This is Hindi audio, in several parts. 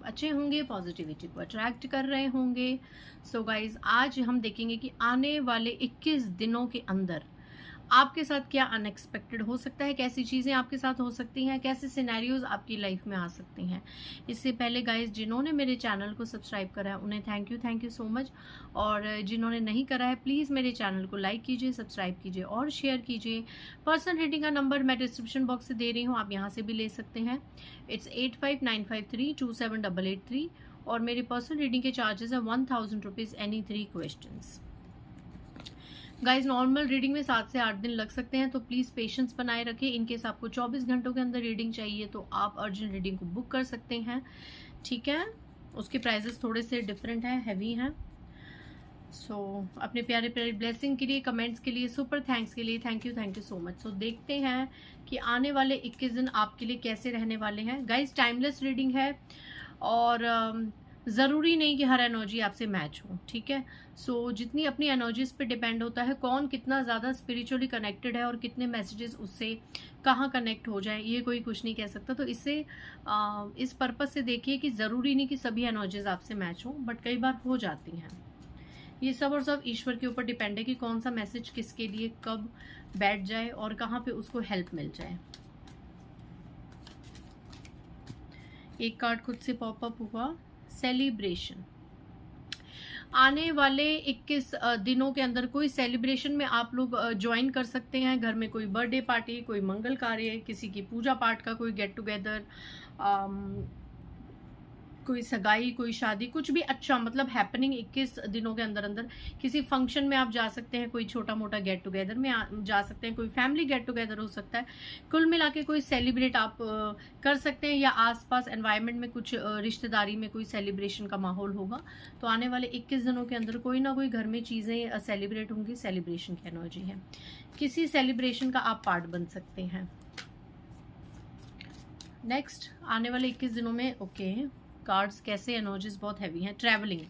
अच्छे होंगे, पॉजिटिविटी को अट्रैक्ट कर रहे होंगे। सो गाइज आज हम देखेंगे कि आने वाले 21 दिनों के अंदर आपके साथ क्या अनएक्सपेक्टेड हो सकता है, कैसी चीज़ें आपके साथ हो सकती हैं, कैसे सिनेरियोज आपकी लाइफ में आ सकती हैं। इससे पहले गाइज जिन्होंने मेरे चैनल को सब्सक्राइब करा है उन्हें थैंक यू सो मच। और जिन्होंने नहीं करा है प्लीज़ मेरे चैनल को लाइक कीजिए, सब्सक्राइब कीजिए और शेयर कीजिए। पर्सनल रीडिंग का नंबर मैं डिस्क्रिप्शन बॉक्स से दे रही हूँ, आप यहाँ से भी ले सकते हैं। इट्स 8595327883 और मेरी पर्सनल रीडिंग के चार्जेस है 1000 rupees any 3 questions. Guys normal reading में 7 से 8 दिन लग सकते हैं, तो प्लीज़ पेशेंस बनाए रखें। इनकेस आपको 24 घंटों के अंदर रीडिंग चाहिए तो आप अर्जेंट रीडिंग को बुक कर सकते हैं, ठीक है। उसके प्राइजेस थोड़े से डिफरेंट हैं, हैवी हैं। सो अपने प्यारे प्यारे ब्लेसिंग के लिए, कमेंट्स के लिए, सुपर थैंक्स के लिए थैंक यू सो मच। सो देखते हैं कि आने वाले 21 दिन आपके लिए कैसे रहने वाले हैं। गाइज टाइमलेस रीडिंग है और ज़रूरी नहीं कि हर एनर्जी आपसे मैच हो, ठीक है। सो जितनी अपनी एनर्जीज पे डिपेंड होता है कौन कितना ज़्यादा स्पिरिचुअली कनेक्टेड है और कितने मैसेजेस उससे कहाँ कनेक्ट हो जाए, ये कोई कुछ नहीं कह सकता। तो इससे इस पर्पस से देखिए कि ज़रूरी नहीं कि सभी एनर्जीज आपसे मैच हो, बट कई बार हो जाती हैं। ये सब और सब ईश्वर के ऊपर डिपेंड है कि कौन सा मैसेज किसके लिए कब बैठ जाए और कहाँ पे उसको हेल्प मिल जाए। एक कार्ड खुद से पॉपअप हुआ, सेलिब्रेशन। आने वाले 21 दिनों के अंदर कोई सेलिब्रेशन में आप लोग ज्वाइन कर सकते हैं। घर में कोई बर्थडे पार्टी, कोई मंगल कार्य, किसी की पूजा पाठ का कोई गेट टुगेदर, कोई सगाई, कोई शादी, कुछ भी अच्छा मतलब हैपनिंग 21 दिनों के अंदर अंदर किसी फंक्शन में आप जा सकते हैं, कोई छोटा मोटा गेट टुगेदर में जा सकते हैं, कोई फैमिली गेट टुगेदर हो सकता है। कुल मिला के कोई सेलिब्रेट आप कर सकते हैं या आसपास एनवायरनमेंट में कुछ रिश्तेदारी में कोई सेलिब्रेशन का माहौल होगा। तो आने वाले 21 दिनों के अंदर कोई ना कोई घर में चीज़ें सेलिब्रेट होंगी, सेलिब्रेशन की एनर्जी है। किसी सेलिब्रेशन का आप पार्ट बन सकते हैं। नेक्स्ट आने वाले 21 दिनों में ओके कार्ड्स कैसे, एनर्जीज बहुत हैवी हैं। ट्रैवलिंग,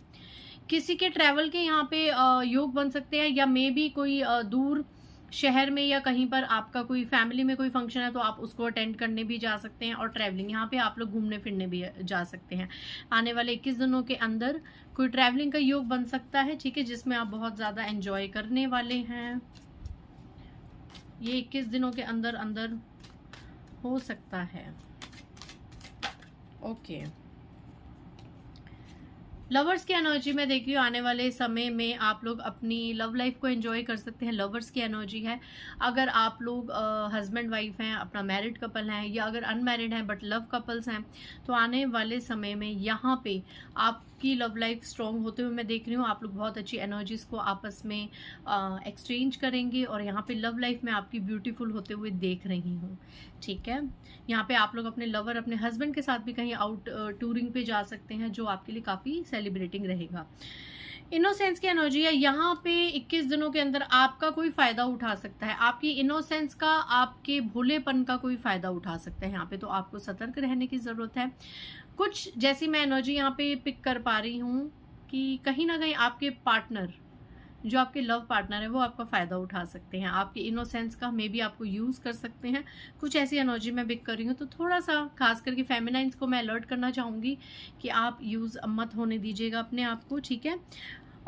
किसी के ट्रैवल के यहाँ पे योग बन सकते हैं या मे बी कोई दूर शहर में या कहीं पर आपका कोई फैमिली में कोई फंक्शन है तो आप उसको अटेंड करने भी जा सकते हैं। और ट्रैवलिंग यहाँ पे आप लोग घूमने फिरने भी जा सकते हैं। आने वाले 21 दिनों के अंदर कोई ट्रैवलिंग का योग बन सकता है, ठीक है, जिसमें आप बहुत ज़्यादा एंजॉय करने वाले हैं। ये 21 दिनों के अंदर अंदर हो सकता है। ओके लवर्स की एनर्जी में देखिए आने वाले समय में आप लोग अपनी लव लाइफ को एंजॉय कर सकते हैं। लवर्स की एनर्जी है। अगर आप लोग हस्बैंड वाइफ हैं, अपना मैरिड कपल हैं या अगर अनमैरिड हैं बट लव कपल्स हैं, तो आने वाले समय में यहाँ पे आपकी लव लाइफ स्ट्रॉन्ग होते हुए मैं देख रही हूँ। आप लोग बहुत अच्छी एनर्जीज को आपस में एक्सचेंज करेंगे और यहाँ पे लव लाइफ में आपकी ब्यूटीफुल होते हुए देख रही हूँ, ठीक है। यहाँ पे आप लोग अपने लवर, अपने हस्बैंड के साथ भी कहीं आउट टूरिंग पे जा सकते हैं, जो आपके लिए काफ़ी सेलिब्रेटिंग रहेगा। इनोसेंस की एनर्जी है। यहाँ पे 21 दिनों के अंदर आपका कोई फायदा उठा सकता है, आपकी इनोसेंस का, आपके भोलेपन का कोई फायदा उठा सकता है यहाँ पे, तो आपको सतर्क रहने की जरूरत है। कुछ जैसी मैं एनर्जी यहाँ पे पिक कर पा रही हूँ कि कहीं ना कहीं आपके पार्टनर, जो आपके लव पार्टनर है, वो आपका फ़ायदा उठा सकते हैं, आपके इनोसेंस का मे बी आपको यूज़ कर सकते हैं। कुछ ऐसी एनर्जी मैं पिक कर रही हूँ, तो थोड़ा सा खास करके फेमिनाइंस को मैं अलर्ट करना चाहूँगी कि आप यूज़ मत होने दीजिएगा अपने आप को, ठीक है।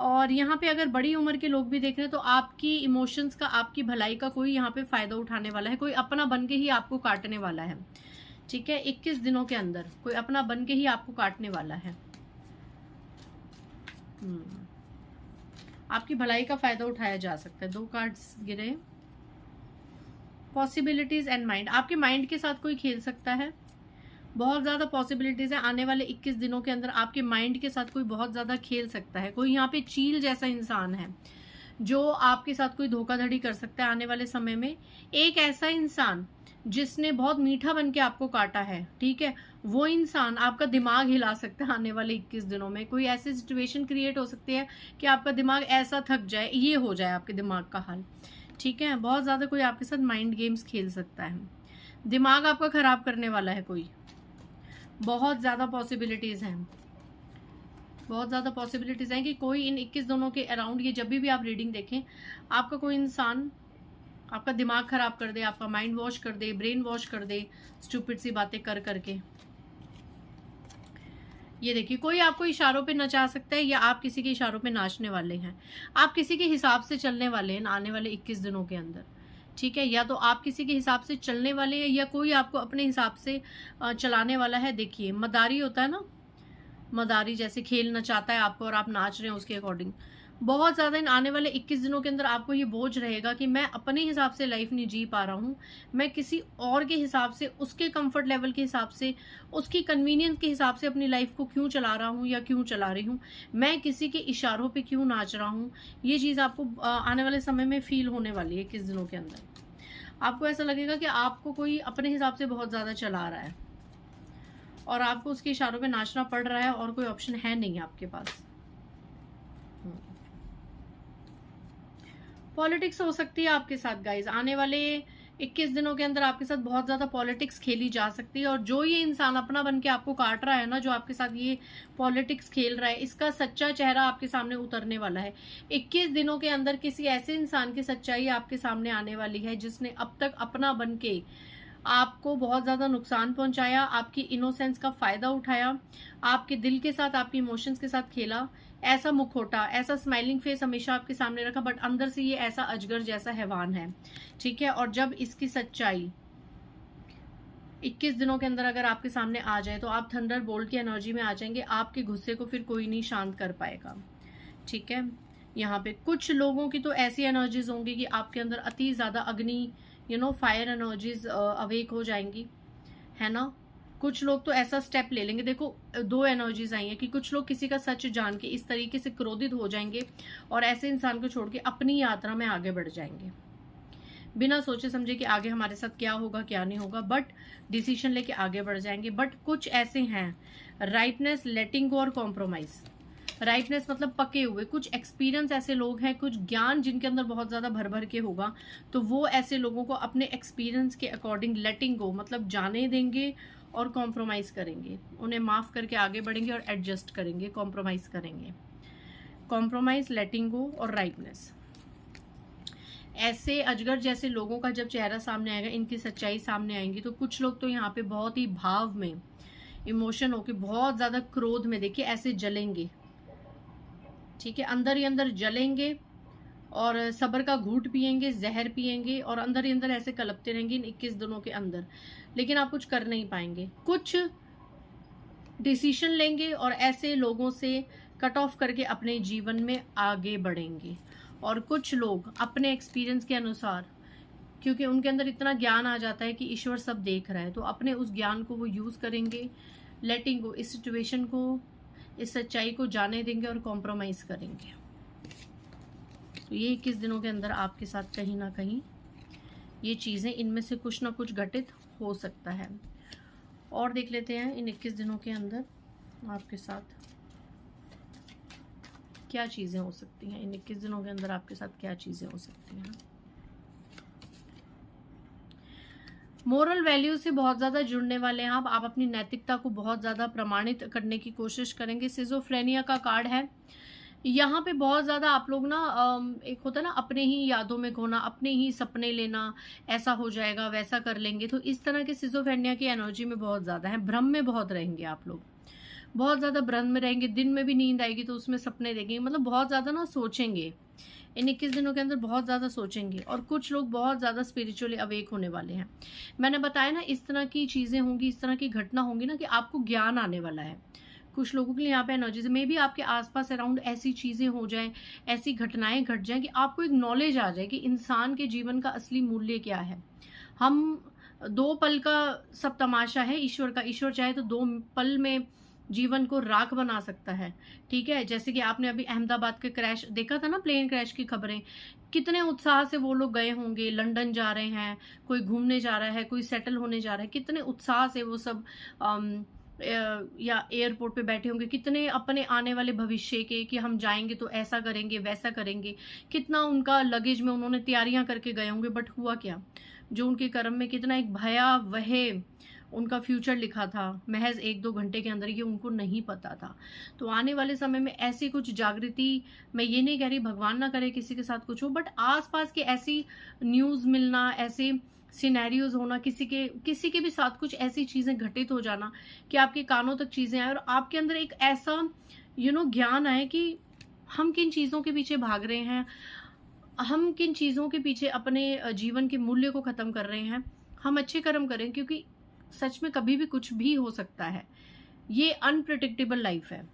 और यहाँ पे अगर बड़ी उम्र के लोग भी देख रहे हैं तो आपकी इमोशंस का, आपकी भलाई का कोई यहाँ पे फ़ायदा उठाने वाला है, कोई अपना बन के ही आपको काटने वाला है, ठीक है। 21 दिनों के अंदर कोई अपना बन के ही आपको काटने वाला है। आपकी भलाई का फायदा उठाया जा सकता है। 2 कार्ड्स गिरे, पॉसिबिलिटीज एंड माइंड। आपके माइंड के साथ कोई खेल सकता है, बहुत ज़्यादा पॉसिबिलिटीज़ है। आने वाले 21 दिनों के अंदर आपके माइंड के साथ कोई बहुत ज़्यादा खेल सकता है। कोई यहाँ पे चील जैसा इंसान है जो आपके साथ कोई धोखाधड़ी कर सकता है आने वाले समय में। एक ऐसा इंसान जिसने बहुत मीठा बन के आपको काटा है, ठीक है, वो इंसान आपका दिमाग हिला सकता है आने वाले 21 दिनों में। कोई ऐसी सिचुएशन क्रिएट हो सकती है कि आपका दिमाग ऐसा थक जाए, ये हो जाए आपके दिमाग का हाल, ठीक है। बहुत ज़्यादा कोई आपके साथ माइंड गेम्स खेल सकता है, दिमाग आपका खराब करने वाला है कोई। बहुत ज़्यादा पॉसिबिलिटीज़ हैं, बहुत ज़्यादा पॉसिबिलिटीज़ हैं कि कोई इन 21 दिनों के अराउंड, ये जब भी आप रीडिंग देखें, आपका कोई इंसान आपका दिमाग खराब कर दे, आपका माइंड वॉश कर दे, ब्रेन वॉश कर दे, स्टूपिड सी बातें कर करके। ये देखिए, कोई आपको इशारों पे नचा सकता है या आप किसी के इशारों पे नाचने वाले हैं। आप किसी के हिसाब से चलने वाले हैं आने वाले 21 दिनों के अंदर, ठीक है? या तो आप किसी के हिसाब से चलने वाले हैं या कोई आपको अपने हिसाब से चलाने वाला है। देखिए, मदारी होता है ना, मदारी जैसे खेल नचाता है आपको और आप नाच रहे हैं उसके अकॉर्डिंग। बहुत ज़्यादा इन आने वाले 21 दिनों के अंदर आपको ये बोझ रहेगा कि मैं अपने हिसाब से लाइफ नहीं जी पा रहा हूँ, मैं किसी और के हिसाब से, उसके कंफर्ट लेवल के हिसाब से, उसकी कन्वीनियंस के हिसाब से अपनी लाइफ को क्यों चला रहा हूँ या क्यों चला रही हूँ, मैं किसी के इशारों पे क्यों नाच रहा हूँ। ये चीज़ आपको आने वाले समय में फील होने वाली है 21 दिनों के अंदर। आपको ऐसा लगेगा कि आपको कोई अपने हिसाब से बहुत ज़्यादा चला रहा है और आपको उसके इशारों पे नाचना पड़ रहा है और कोई ऑप्शन है नहीं आपके पास। पॉलिटिक्स हो सकती है आपके साथ गाइज, आने वाले 21 दिनों के अंदर आपके साथ बहुत ज्यादा पॉलिटिक्स खेली जा सकती है। और जो ये इंसान अपना बन के आपको काट रहा है ना, जो आपके साथ ये पॉलिटिक्स खेल रहा है, इसका सच्चा चेहरा आपके सामने उतरने वाला है 21 दिनों के अंदर। किसी ऐसे इंसान की सच्चाई आपके सामने आने वाली है जिसने अब तक अपना बन के आपको बहुत ज्यादा नुकसान पहुंचाया, आपकी इनोसेंस का फायदा उठाया, आपके दिल के साथ, आपके इमोशंस के साथ खेला। ऐसा मुखौटा, ऐसा स्माइलिंग फेस हमेशा आपके सामने रखा, बट अंदर से ये ऐसा अजगर जैसा हैवान है, ठीक है? और जब इसकी सच्चाई 21 दिनों के अंदर अगर आपके सामने आ जाए तो आप थंडर बोल्ट की एनर्जी में आ जाएंगे। आपके गुस्से को फिर कोई नहीं शांत कर पाएगा, ठीक है? यहाँ पे कुछ लोगों की तो ऐसी एनर्जीज होंगी कि आपके अंदर अति ज्यादा अग्नि, फायर एनर्जीज अवेक हो जाएंगी, है ना? कुछ लोग तो ऐसा स्टेप ले लेंगे। देखो, दो एनर्जीज आई हैं कि कुछ लोग किसी का सच जान के इस तरीके से क्रोधित हो जाएंगे और ऐसे इंसान को छोड़ के अपनी यात्रा में आगे बढ़ जाएंगे, बिना सोचे समझे कि आगे हमारे साथ क्या होगा क्या नहीं होगा, बट डिसीजन लेके आगे बढ़ जाएंगे। बट कुछ ऐसे हैं, राइटनेस, लेटिंग गो और कॉम्प्रोमाइज। राइटनेस मतलब पके हुए, कुछ एक्सपीरियंस ऐसे लोग हैं, कुछ ज्ञान जिनके अंदर बहुत ज्यादा भर भर के होगा, तो वो ऐसे लोगों को अपने एक्सपीरियंस के अकॉर्डिंग लेटिंग गो मतलब जाने देंगे और कॉम्प्रोमाइज करेंगे, उन्हें माफ करके आगे बढ़ेंगे और एडजस्ट करेंगे, कॉम्प्रोमाइज करेंगे। कॉम्प्रोमाइज, लेटिंग गो और राइटनेस, ऐसे अजगर जैसे लोगों का जब चेहरा सामने आएगा, इनकी सच्चाई सामने आएंगी, तो कुछ लोग तो यहाँ पे बहुत ही भाव में, इमोशन होके, बहुत ज्यादा क्रोध में, देखिए ऐसे जलेंगे, ठीक है? अंदर ही अंदर जलेंगे और सब्र का घूंट पिएंगे, जहर पिएंगे और अंदर ही अंदर ऐसे कलपते रहेंगे इन 21 दिनों के अंदर। लेकिन आप कुछ कर नहीं पाएंगे, कुछ डिसीजन लेंगे और ऐसे लोगों से कट ऑफ करके अपने जीवन में आगे बढ़ेंगे। और कुछ लोग अपने एक्सपीरियंस के अनुसार, क्योंकि उनके अंदर इतना ज्ञान आ जाता है कि ईश्वर सब देख रहा है, तो अपने उस ज्ञान को वो यूज करेंगे, लेटिंग गो, इस सिचुएशन को, इस सच्चाई को जाने देंगे और कॉम्प्रोमाइज करेंगे। तो ये 21 दिनों के अंदर आपके साथ कहीं ना कहीं ये चीजें, इनमें से कुछ ना कुछ घटित हो सकता है। और देख लेते हैं इन 21 दिनों के अंदर आपके साथ क्या चीजें हो सकती हैं। इन 21 दिनों के अंदर आपके साथ क्या चीजें हो सकती हैं। मोरल वैल्यू से बहुत ज़्यादा जुड़ने वाले हैं आप अपनी नैतिकता को बहुत ज़्यादा प्रमाणित करने की कोशिश करेंगे। सिजोफ्रेनिया का कार्ड है यहाँ पे। बहुत ज़्यादा आप लोग ना एक होता है ना अपने ही यादों में खोना, अपने ही सपने लेना, ऐसा हो जाएगा वैसा कर लेंगे, तो इस तरह के सिजोफ्रेनिया की एनर्जी में बहुत ज़्यादा है। भ्रम में बहुत रहेंगे आप लोग, बहुत ज़्यादा भ्रम में रहेंगे। दिन में भी नींद आएगी तो उसमें सपने देखेंगे, मतलब बहुत ज़्यादा ना सोचेंगे इन 21 दिनों के अंदर, बहुत ज़्यादा सोचेंगे। और कुछ लोग बहुत ज़्यादा स्पिरिचुअली अवेक होने वाले हैं। मैंने बताया ना इस तरह की चीज़ें होंगी, इस तरह की घटना होंगी ना कि आपको ज्ञान आने वाला है। कुछ लोगों के लिए यहाँ पे एनर्जी में भी आपके आसपास अराउंड ऐसी चीज़ें हो जाएं, ऐसी घटनाएं घट जाएं कि आपको एक नॉलेज आ जाए कि इंसान के जीवन का असली मूल्य क्या है। हम 2 पल का सब तमाशा है ईश्वर का। ईश्वर चाहे तो 2 पल में जीवन को राख बना सकता है, ठीक है? जैसे कि आपने अभी अहमदाबाद के क्रैश देखा था ना, प्लेन क्रैश की खबरें, कितने उत्साह से वो लोग गए होंगे, लंदन जा रहे हैं, कोई घूमने जा रहा है, कोई सेटल होने जा रहा है, कितने उत्साह से वो सब या एयरपोर्ट पे बैठे होंगे, कितने अपने आने वाले भविष्य के कि हम जाएंगे तो ऐसा करेंगे वैसा करेंगे, कितना उनका लगेज में उन्होंने तैयारियां करके गए होंगे। बट हुआ क्या, जो उनके कर्म में कितना एक भयावह उनका फ्यूचर लिखा था, महज 1-2 घंटे के अंदर ये उनको नहीं पता था। तो आने वाले समय में ऐसी कुछ जागृति, मैं ये नहीं कह रही भगवान ना करे किसी के साथ कुछ हो, बट आसपास की ऐसी न्यूज़ मिलना, ऐसे सिनेरियोज होना, किसी के भी साथ कुछ ऐसी चीजें घटित हो जाना कि आपके कानों तक चीजें आए और आपके अंदर एक ऐसा ज्ञान आए कि हम किन चीजों के पीछे भाग रहे हैं, हम किन चीजों के पीछे अपने जीवन के मूल्य को खत्म कर रहे हैं। हम अच्छे कर्म करें, क्योंकि सच में कभी भी कुछ भी हो सकता है। ये अनप्रिडिक्टेबल लाइफ है।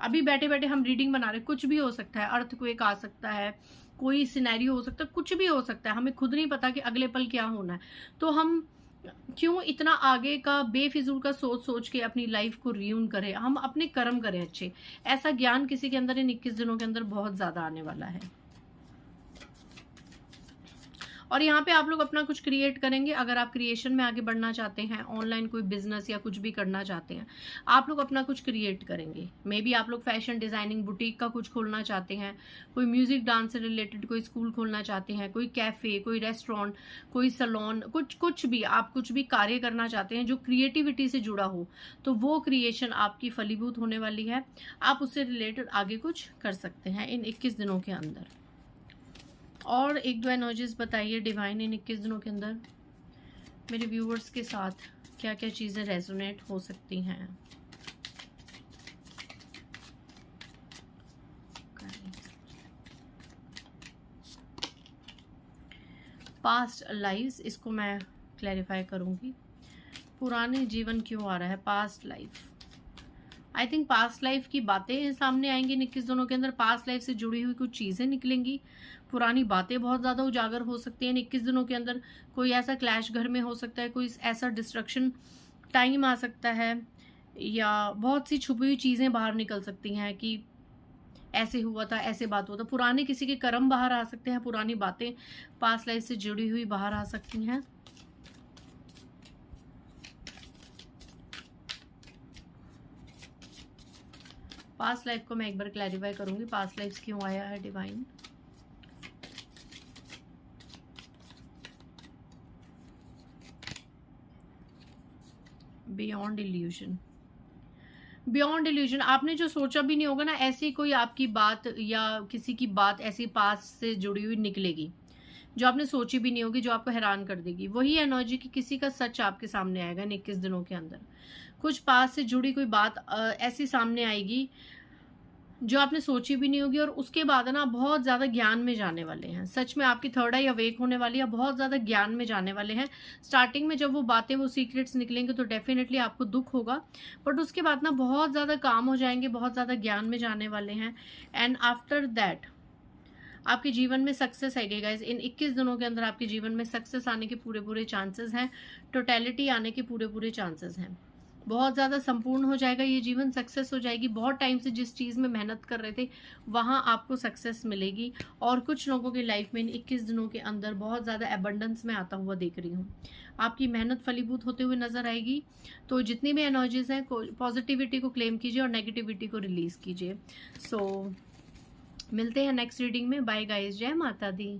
अभी बैठे बैठे हम रीडिंग बना रहे, कुछ भी हो सकता है, अर्थक्वेक आ सकता है, कोई सिनेरियो हो सकता है, कुछ भी हो सकता है। हमें खुद नहीं पता कि अगले पल क्या होना है। तो हम क्यों इतना आगे का बेफिजूल का सोच सोच के अपनी लाइफ को रियून करें। हम अपने कर्म करें अच्छे। ऐसा ज्ञान किसी के अंदर इन 21 दिनों के अंदर बहुत ज्यादा आने वाला है। और यहाँ पे आप लोग अपना कुछ क्रिएट करेंगे। अगर आप क्रिएशन में आगे बढ़ना चाहते हैं, ऑनलाइन कोई बिजनेस या कुछ भी करना चाहते हैं, आप लोग अपना कुछ क्रिएट करेंगे। मे बी आप लोग फैशन डिजाइनिंग, बुटीक का कुछ खोलना चाहते हैं, कोई म्यूजिक डांस से रिलेटेड कोई स्कूल खोलना चाहते हैं, कोई कैफे, कोई रेस्टोरेंट, कोई सलोन, कुछ भी आप कुछ भी कार्य करना चाहते हैं जो क्रिएटिविटी से जुड़ा हो, तो वो क्रिएशन आपकी फलीभूत होने वाली है। आप उससे रिलेटेड आगे कुछ कर सकते हैं इन 21 दिनों के अंदर। और एक दो एनर्जीज बताइए डिवाइन, इन 21 दिनों के अंदर मेरे व्यूअर्स के साथ क्या क्या चीजें रेजोनेट हो सकती हैं। पास्ट लाइव्स, इसको मैं क्लैरिफाई करूंगी। पुराने जीवन क्यों आ रहा है, past life. I think past life की बातें सामने आएंगी 21 दिनों के अंदर। पास्ट लाइफ से जुड़ी हुई कुछ चीजें निकलेंगी, पुरानी बातें बहुत ज्यादा उजागर हो सकती हैं 21 दिनों के अंदर। कोई ऐसा क्लैश घर में हो सकता है, कोई ऐसा डिस्ट्रक्शन टाइम आ सकता है, या बहुत सी छुपी हुई चीजें बाहर निकल सकती हैं कि ऐसे हुआ था, ऐसे बात हुआ था। पुराने किसी के कर्म बाहर आ सकते हैं, पुरानी बातें पास्ट लाइफ से जुड़ी हुई बाहर आ सकती हैं। पास्ट लाइफ को मैं एक बार क्लैरिफाई करूंगी, पास्ट लाइफ क्यों आया है divine. Beyond illusion, beyond illusion, आपने जो सोचा भी नहीं होगा ना, ऐसी कोई आपकी बात या किसी की बात ऐसी पास्ट से जुड़ी हुई निकलेगी जो आपने सोची भी नहीं होगी, जो आपको हैरान कर देगी। वही एनर्जी की किसी का सच आपके सामने आएगा 21 दिनों के अंदर। कुछ पास्ट से जुड़ी कोई बात ऐसी सामने आएगी जो आपने सोची भी नहीं होगी, और उसके बाद ना बहुत ज्यादा ज्ञान में जाने वाले हैं। सच में आपकी थर्ड आई अवेक होने वाली है, बहुत ज्यादा ज्ञान में जाने वाले हैं। स्टार्टिंग में जब वो बातें, वो सीक्रेट्स निकलेंगे तो डेफिनेटली आपको दुख होगा, बट उसके बाद ना बहुत ज्यादा काम हो जाएंगे, बहुत ज्यादा ज्ञान में जाने वाले हैं। एंड आफ्टर दैट आपके जीवन में सक्सेस आएगी गाइस। इन 21 दिनों के अंदर आपके जीवन में सक्सेस आने के पूरे पूरे चांसेस हैं, टोटलिटी आने के पूरे पूरे चांसेस हैं। बहुत ज्यादा संपूर्ण हो जाएगा ये जीवन, सक्सेस हो जाएगी। बहुत टाइम से जिस चीज में मेहनत कर रहे थे वहां आपको सक्सेस मिलेगी। और कुछ लोगों की लाइफ में इन 21 दिनों के अंदर बहुत ज्यादा एबंडेंस में आता हुआ देख रही हूँ। आपकी मेहनत फलीभूत होते हुए नजर आएगी। तो जितनी भी एनर्जीज हैं, पॉजिटिविटी को क्लेम कीजिए और नेगेटिविटी को रिलीज कीजिए। सो मिलते हैं नेक्स्ट रीडिंग में। बाय गाइस, जय माता दी।